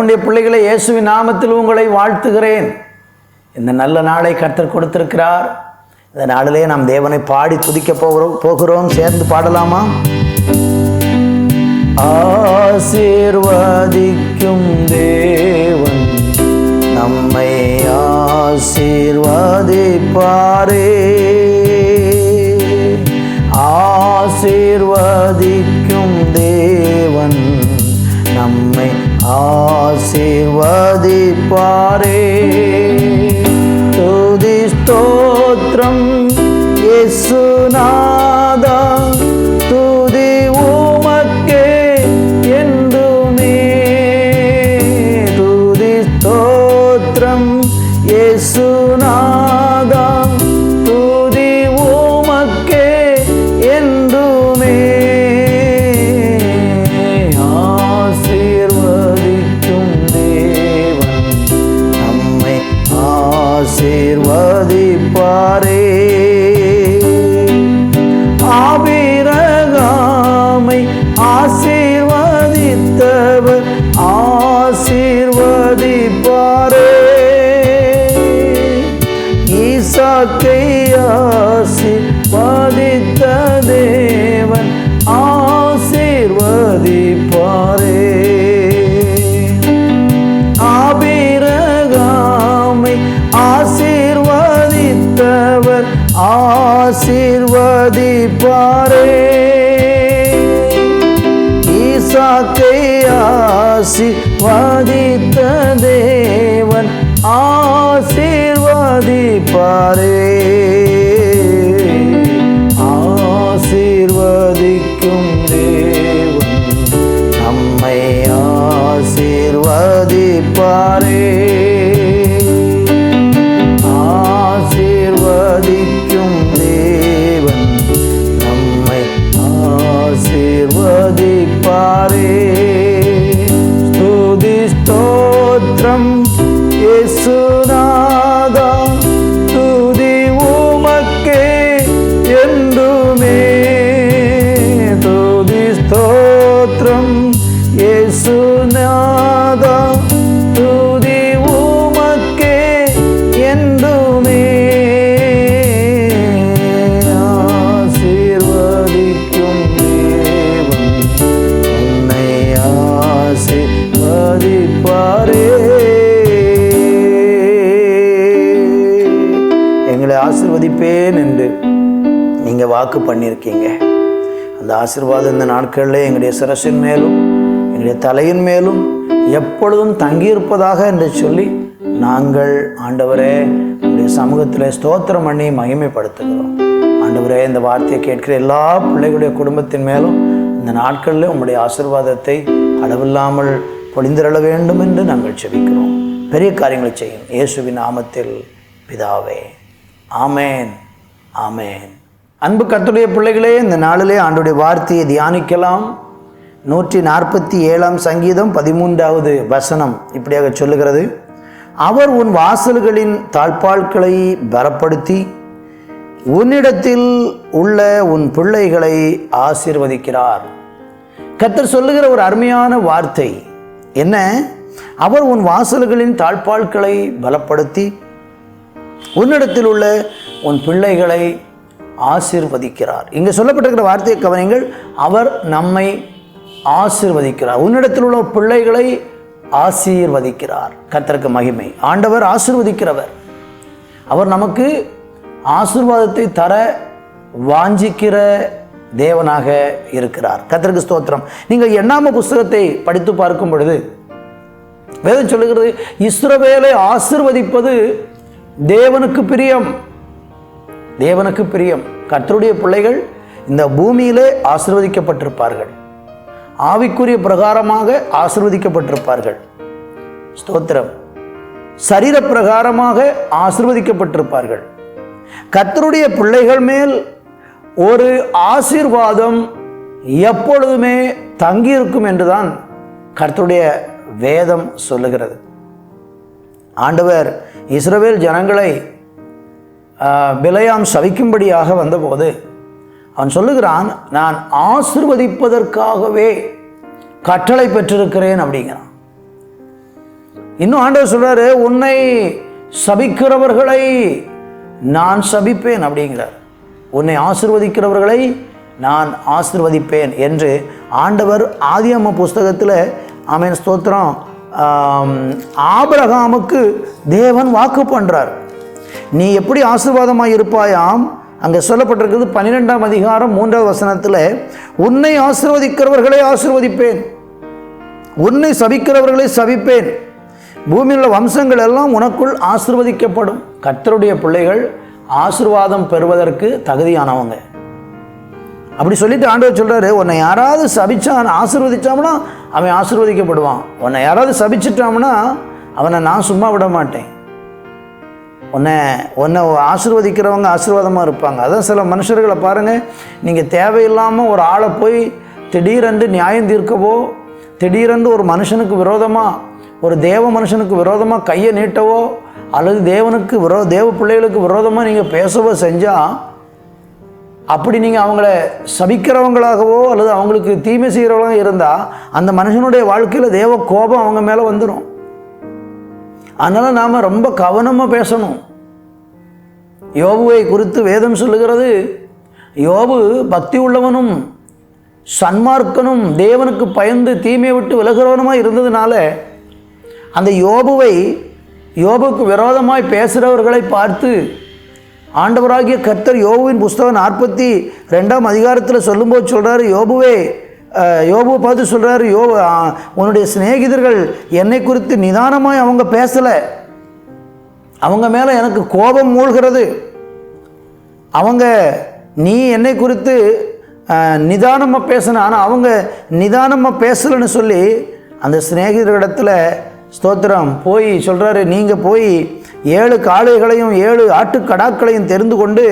தேவனுடைய பிள்ளைகளை, இயேசுவின் நாமத்தில் உங்களை வாழ்த்துகிறேன். இந்த நல்ல நாளை கர்த்தர் கொடுத்திருக்கிறார். இந்த நாளிலே நாம் தேவனை பாடி துதிக்க போகிறோம். சேர்ந்து பாடலாமா? ஆசீர்வதிக்கும் தேவன் நம்மை ஆசீர்வதிப்பாரே. ஆசீர்வதிக்கும் தேவன் நம்மை ஆசீர்வதிப்பாரே. துதி ஸ்தோத்திரம் இயேசுநாதா, துதி உமக்கே என்றுமே. துதி ஸ்தோத்திரம் இயேசுநாதா, துதி உமக்கே என்றுமே. ஆசீர்வதிக்கும் தேவன் நம்மை ஆசீர்வதிப்பாரே. ஆபிரகாமை ஆசீர்வதித்தவர் ஆசீர்வதிப்பாரே. ஈசாக்கை ஆசீர்வதித்த தேவன் ஆசீர்வதிப்பாரே. ஆபிரகாமை ஆசீர்வதித்தவர் ஆசீர்வதிப்பாரே. ஈசாக்கை ஆசீர்வதித்த தேவன் ஆசீர்வதிப்பாரே. ஆசீர்வதிக்கும் தேவன் நம்மை ஆசீர்வதிப்பாரே. ஆசீர்வதிக்கும் தேவன் நம்மை ஆசீர்வதிப்பாரே. ஸ்துதி ஸ்தோத்திரம் இயேசுநாதா, துதி உமக்கே என்றுமே. துதி ஸ்தோத்திரம் இயேசுநாதா, துதி உமக்கே என்றுமே. ஆசீர்வதிக்கும் தேவன் உன்னை ஆசீர்வதிப்பாரே. எங்களை ஆசீர்வதிப்பேன் என்று நீங்கள் வாக்கு பண்ணியிருக்கீங்க. அந்த ஆசீர்வாதம் இந்த நாட்களில் எங்களுடைய சிரசின் மேலும் எங்களுடைய தலையின் மேலும் எப்பொழுதும் தங்கியிருப்பதாக என்று சொல்லி நாங்கள் ஆண்டவரே உங்களுடைய சமூகத்தில் ஸ்தோத்திரம் பண்ணி மகிமைப்படுத்துகிறோம். ஆண்டவரே, இந்த வார்த்தையை கேட்கிற எல்லா பிள்ளைகளுடைய குடும்பத்தின் மேலும் இந்த நாட்களில் உங்களுடைய ஆசீர்வாதத்தை அளவில்லாமல் பொழிந்திரள வேண்டும் என்று நாங்கள் செபிக்கிறோம். பெரிய காரியங்களை செய்யும் இயேசுவின் நாமத்தில் பிதாவே, ஆமேன், ஆமேன். அன்பு கர்த்தருடைய பிள்ளைகளே, இந்த நாளிலே ஆண்டவருடைய வார்த்தையை தியானிக்கலாம். 147 சங்கீதம் 13வது வசனம் இப்படியாக சொல்லுகிறது: அவர் உன் வாசல்களின் தாழ்பாள்களை பலப்படுத்தி உன்னிடத்தில் உள்ள உன் பிள்ளைகளை ஆசீர்வதிக்கிறார். கர்த்தர் சொல்லுகிற ஒரு அருமையான வார்த்தை என்ன? அவர் உன் வாசல்களின் தாழ்பாள்களை பலப்படுத்தி உன்னிடத்தில் உள்ள உன் பிள்ளைகளை ஆசீர்வதிக்கிறார். இங்கே சொல்லப்பட்டிருக்கிற வார்த்தையை கவனிங்கள். அவர் நம்மை ஆசீர்வதிக்கிறார். உன்னிடத்தில் உள்ள பிள்ளைகளை ஆசீர்வதிக்கிறார். கர்த்தருக்கு மகிமை. ஆண்டவர் ஆசீர்வதிக்கிறவர். அவர் நமக்கு ஆசீர்வாதத்தை தர வாஞ்சிக்கிற தேவனாக இருக்கிறார். கர்த்தருக்கு ஸ்தோத்திரம். நீங்கள் எண்ணாம புஸ்தகத்தை படித்து பார்க்கும் பொழுது வேதம் சொல்லுகிறது, இஸ்ரவேலை ஆசீர்வதிப்பது தேவனுக்கு பிரியம். தேவனுக்கு பிரியம். கர்த்தருடைய பிள்ளைகள் இந்த பூமியிலே ஆசீர்வதிக்கப்பட்டிருப்பார்கள். ஆவிக்குரிய பிரகாரமாக ஆசீர்வதிக்கப்பட்டிருப்பார்கள். ஸ்தோத்திரம். சரீர பிரகாரமாக ஆசீர்வதிக்கப்பட்டிருப்பார்கள். கர்த்தருடைய பிள்ளைகள் மேல் ஒரு ஆசீர்வாதம் எப்பொழுதுமே தங்கியிருக்கும் என்றுதான் கர்த்தருடைய வேதம் சொல்லுகிறது. ஆண்டவர் இஸ்ரவேல் ஜனங்களை பிலேயாம் சபிக்கும்படியாக வந்தபோது அவன் சொல்லுகிறான், நான் ஆசீர்வதிப்பதற்காகவே கட்டளை பெற்றிருக்கிறேன் அப்படிங்கிறான். இன்னும் ஆண்டவர் சொல்றாரு, உன்னை சபிக்கிறவர்களை நான் சபிப்பேன் அப்படிங்கிறார். உன்னை ஆசீர்வதிக்கிறவர்களை நான் ஆசீர்வதிப்பேன் என்று ஆண்டவர் ஆதியாகம புஸ்தகத்தில், ஆமென் ஸ்தோத்திரம், ஆபிரகாமுக்கு தேவன் வாக்கு பண்றார். நீ எப்படி ஆசீர்வாதமாக இருப்பாயாம், அங்கே சொல்லப்பட்டிருக்கிறது 12ஆம் அதிகாரம் 3வது வசனத்தில், உன்னை ஆசீர்வதிக்கிறவர்களை ஆசீர்வதிப்பேன், உன்னை சபிக்கிறவர்களை சபிப்பேன், பூமியில் உள்ள வம்சங்கள் எல்லாம் உனக்குள் ஆசீர்வதிக்கப்படும். கர்த்தருடைய பிள்ளைகள் ஆசீர்வாதம் பெறுவதற்கு தகுதியானவங்க. அப்படி சொல்லிட்டு ஆண்டவர் சொல்றாரு, உன்னை யாராவது சபிச்சான் ஆசீர்வதிச்சாம்னா அவன் ஆசீர்வதிக்கப்படுவான், உன்னை யாராவது சபிச்சிட்டான்னா அவனை நான் சும்மா விட மாட்டேன். உன்னை ஆசீர்வதிக்கிறவங்க ஆசீர்வாதமாக இருப்பாங்க. அதான் சில மனுஷர்களை பாருங்கள், நீங்கள் தேவையில்லாமல் ஒரு ஆளை போய் திடீரென்று நியாயம் தீர்க்கவோ, திடீரென்று ஒரு மனுஷனுக்கு விரோதமாக, ஒரு தேவ மனுஷனுக்கு விரோதமாக கையை நீட்டவோ, அல்லது தேவ பிள்ளைகளுக்கு விரோதமாக நீங்கள் பேசவோ செஞ்சால், அப்படி நீங்கள் அவங்கள சபிக்கிறவங்களாகவோ அல்லது அவங்களுக்கு தீமை செய்கிறவங்களாக இருந்தால் அந்த மனுஷனுடைய வாழ்க்கையில் தேவ கோபம் அவங்க மேலே வந்துடும். அதனால் நாம் ரொம்ப கவனமாக பேசணும். யோபுவை குறித்து வேதம் சொல்லுகிறது, யோபு பக்தி உள்ளவனும் சன்மார்க்கனும் தேவனுக்கு பயந்து தீமையை விட்டு விலகிறவனுமாக இருந்ததுனால அந்த யோபுக்கு விரோதமாய் பேசுகிறவர்களை பார்த்து ஆண்டவராகிய கர்த்தர் யோபுவின் புஸ்தகம் 42ஆம் அதிகாரத்தில் சொல்லும்போது சொல்கிறாரு, யோபுவை பார்த்து சொல்கிறாரு, உன்னுடைய சிநேகிதர்கள் என்னை குறித்து நிதானமாய் அவங்க பேசலை, அவங்க மேலே எனக்கு கோபம் மூழ்கிறது, நீ என்னை குறித்து நிதானமாக பேசின, ஆனால் அவங்க நிதானமாக பேசலைன்னு சொல்லி அந்த சிநேகிதர்களிடத்தில் ஸ்தோத்திரம் போய் சொல்கிறாரு, நீங்கள் போய் 7 காளைகளையும் 7 ஆட்டுக்கடாக்களையும் தெரிந்து கொண்டு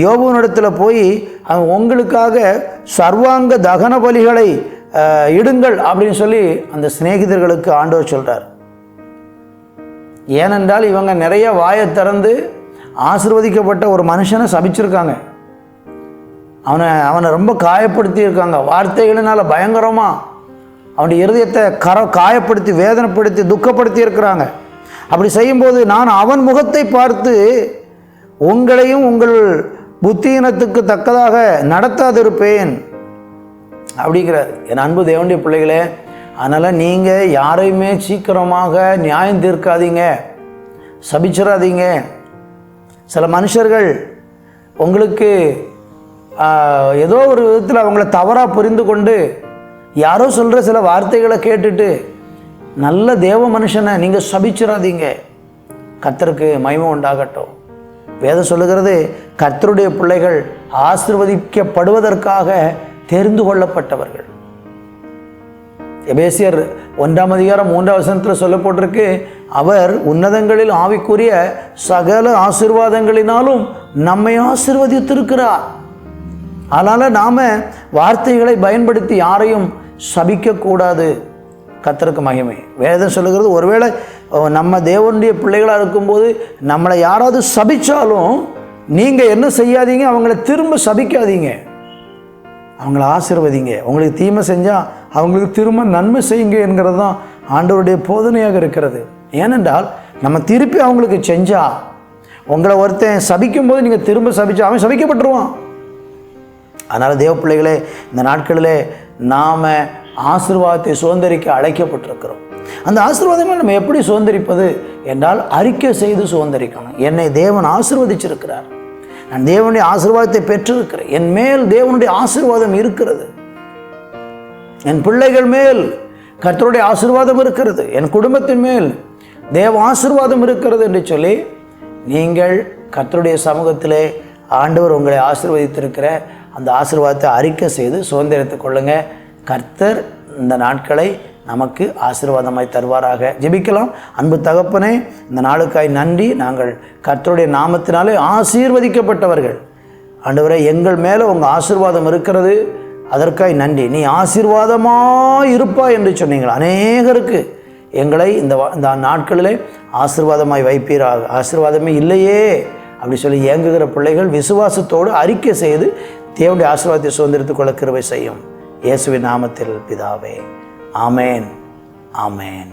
யோபுவினிடத்தில் போய் உங்களுக்காக சர்வாங்க தகன பலிகளை இடுங்கள் அப்படின்னு சொல்லி அந்த சிநேகிதர்களுக்கு ஆண்டவர் சொல்கிறார். ஏனென்றால் இவங்க நிறைய வாயை திறந்து ஆசீர்வதிக்கப்பட்ட ஒரு மனுஷனை சபிச்சிருக்காங்க, அவனை ரொம்ப காயப்படுத்தி இருக்காங்க, வார்த்தைகளினால் பயங்கரமாக அவனுடைய இருதயத்தை காயப்படுத்தி வேதனைப்படுத்தி துக்கப்படுத்தி இருக்கிறாங்க. அப்படி செய்யும்போது நான் அவன் முகத்தை பார்த்து உங்களையும் உங்கள் புத்தியினத்துக்கு தக்கதாக நடத்தாதிருப்பேன் அப்படிங்கிறார். என் அன்பு தேவனுடைய பிள்ளைகளே, அதனால் நீங்கள் யாரையுமே சீக்கிரமாக நியாயம் தீர்க்காதீங்க, சபிச்சிடாதீங்க. சில மனுஷர்கள் உங்களுக்கு ஏதோ ஒரு விதத்தில் அவங்கள தவறாக புரிந்து கொண்டு யாரோ சொல்கிற சில வார்த்தைகளை கேட்டுட்டு நல்ல தேவ மனுஷனை நீங்கள் சபிச்சிடாதீங்க. கர்த்தருக்கு மகிமை உண்டாகட்டும். வேதம் சொல்லுகிறது, கர்த்தருடைய பிள்ளைகள் ஆசீர்வதிக்கப்படுவதற்காக தெரிந்து கொள்ளப்பட்டவர்கள். எபேசியர் 1ஆம் அதிகாரம் 3ஆம் வசனத்தில் சொல்லப்பட்டிருக்கு, அவர் உன்னதங்களில் ஆவிக்குரிய சகல ஆசீர்வாதங்களினாலும் நம்மை ஆசீர்வதித்திருக்கிறார். அதனால் நாம் வார்த்தைகளை பயன்படுத்தி யாரையும் சபிக்கக்கூடாது. கர்த்தருக்கு மகிமை. வேதம் சொல்லுகிறது, ஒருவேளை நம்ம தேவனுடைய பிள்ளைகளாக இருக்கும்போது நம்மளை யாராவது சபித்தாலும் நீங்கள் என்ன செய்யாதீங்க, அவங்கள திரும்ப சபிக்காதீங்க, அவங்கள ஆசீர்வதிங்க. உங்களுக்கு தீமை செஞ்சால் அவங்களுக்கு திரும்ப நன்மை செய்யுங்க என்கிறது தான் ஆண்டவருடைய போதனையாக இருக்கிறது. ஏனென்றால் நம்ம திருப்பி அவங்களுக்கு செஞ்சால், உங்களை ஒருத்தன் சபிக்கும்போது நீங்கள் திரும்ப சபிச்சா அவன் சபிக்கப்பட்டுருவான். அதனால் தேவ பிள்ளைகளே, இந்த நாட்களிலே நாம் ஆசீர்வாதத்தை சுதந்திரிக்க அழைக்கப்பட்டிருக்கிறோம். அந்த ஆசீர்வாதங்களை நம்ம எப்படி சுதந்திரிப்பது என்றால் அறிக்கை செய்து சுதந்திரிக்கணும். என்னை தேவன் ஆசீர்வதிச்சிருக்கிறார், நான் தேவனுடைய ஆசீர்வாதத்தை பெற்றிருக்கிறேன், என் மேல் தேவனுடைய ஆசீர்வாதம் இருக்கிறது, என் பிள்ளைகள் மேல் கர்த்தருடைய ஆசீர்வாதம் இருக்கிறது, என் குடும்பத்தின் மேல் தேவ ஆசீர்வாதம் இருக்கிறது என்று சொல்லி நீங்கள் கர்த்தருடைய சமூகத்திலே ஆண்டவர் உங்களை ஆசீர்வதித்திருக்கிற அந்த ஆசீர்வாதத்தை அறிக்கை செய்து சுதந்திரத்துக் கொள்ளுங்க. கர்த்தர் இந்த நாட்களை நமக்கு ஆசீர்வாதமாய் தருவாராக. ஜெபிக்கலாம். அன்பு தகப்பனே, இந்த நாளுக்காய் நன்றி. நாங்கள் கர்த்தருடைய நாமத்தினாலே ஆசீர்வதிக்கப்பட்டவர்கள். ஆண்டவரே, எங்கள் மேலே உங்கள் ஆசீர்வாதம் இருக்கிறது, அதற்காய் நன்றி. நீ ஆசீர்வாதமாக இருப்பாய் என்று சொன்னீங்கள். அநேகருக்கு எங்களை இந்த நாட்களிலே ஆசீர்வாதமாய் வைப்பீராக. ஆசீர்வாதமே இல்லையே அப்படி சொல்லி ஏங்குகிற பிள்ளைகள் விசுவாசத்தோடு அறிக்கை செய்து தேவனுடைய ஆசீர்வாதத்தை சுதந்திரத்துக் கொள்ள கிருபை செய்யும். இயேசுவின் நாமத்தில் பிதாவே, ஆமேன், ஆமேன்.